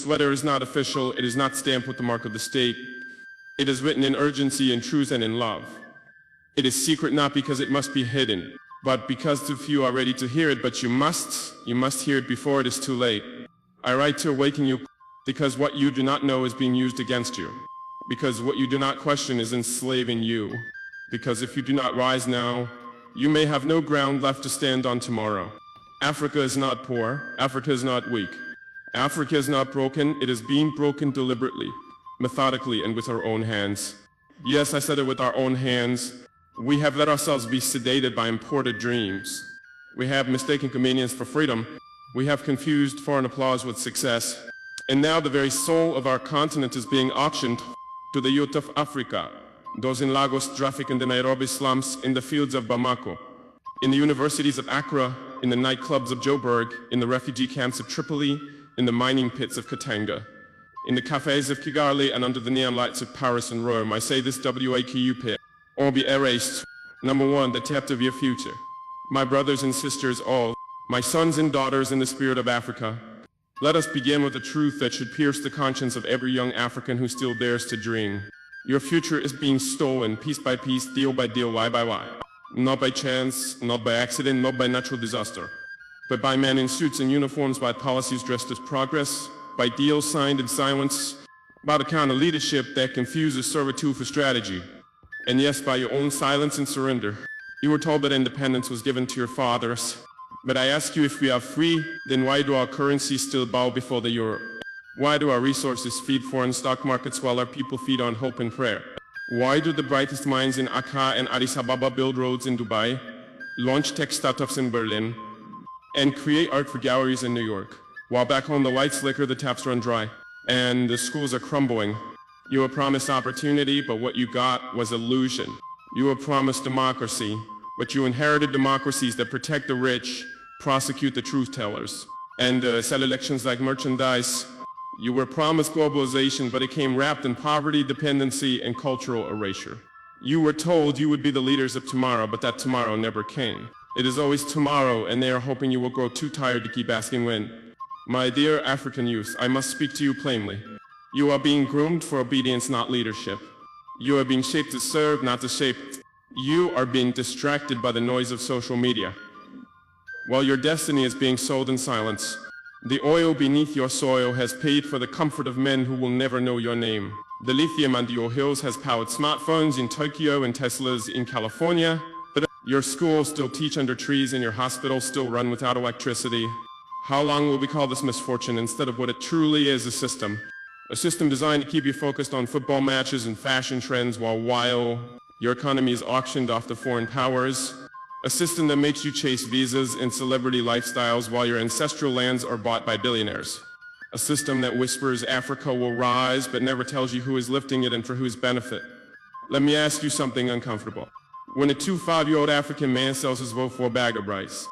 This letter is not official, it is not stamped with the mark of the state. It is written in urgency, in truth, and in love. It is secret not because it must be hidden, but because too few are ready to hear it, but you must hear it before it is too late. I write to awaken you, because what you do not know is being used against you. Because what you do not question is enslaving you. Because if you do not rise now, you may have no ground left to stand on tomorrow. Africa is not poor, Africa is not weak. Africa is not broken, it is being broken deliberately, methodically, and with our own hands. Yes, I said it with our own hands. We have let ourselves be sedated by imported dreams. We have mistaken convenience for freedom. We have confused foreign applause with success. And now the very soul of our continent is being auctioned to the youth of Africa, those in Lagos traffic in the Nairobi slums, in the fields of Bamako, in the universities of Accra, in the nightclubs of Joburg, in the refugee camps of Tripoli, in the mining pits of Katanga, in the cafes of Kigali, and under the neon lights of Paris and Rome. I say this OKWU pit, all be erased. Number one, the theft of your future. My brothers and sisters all, my sons and daughters in the spirit of Africa, let us begin with the truth that should pierce the conscience of every young African who still dares to dream. Your future is being stolen piece by piece, deal by deal, lie by lie. Not by chance, not by accident, not by natural disaster, but by men in suits and uniforms, by policies dressed as progress, by deals signed in silence, by the kind of leadership that confuses servitude for strategy. And yes, by your own silence and surrender. You were told that independence was given to your fathers. But I ask you, if we are free, then why do our currencies still bow before the euro? Why do our resources feed foreign stock markets while our people feed on hope and prayer? Why do the brightest minds in Accra and Addis Ababa build roads in Dubai, launch tech startups in Berlin, and create art for galleries in New York, while back home the lights flicker, the taps run dry, and the schools are crumbling? You were promised opportunity, but what you got was illusion. You were promised democracy, but you inherited democracies that protect the rich, prosecute the truth tellers, and sell elections like merchandise. You were promised globalization, but it came wrapped in poverty, dependency, and cultural erasure. You were told you would be the leaders of tomorrow, but that tomorrow never came. It is always tomorrow, and they are hoping you will grow too tired to keep asking when. My dear African youth, I must speak to you plainly. You are being groomed for obedience, not leadership. You are being shaped to serve, not to shape. You are being distracted by the noise of social media, while your destiny is being sold in silence. The oil beneath your soil has paid for the comfort of men who will never know your name. The lithium under your hills has powered smartphones in Tokyo and Teslas in California, but your schools still teach under trees and your hospitals still run without electricity. How long will we call this misfortune instead of what it truly is, a system? A system designed to keep you focused on football matches and fashion trends while your economy is auctioned off to foreign powers. A system that makes you chase visas and celebrity lifestyles while your ancestral lands are bought by billionaires. A system that whispers Africa will rise but never tells you who is lifting it and for whose benefit. Let me ask you something uncomfortable. When a 25-year-old African man sells his vote for a bag of rice,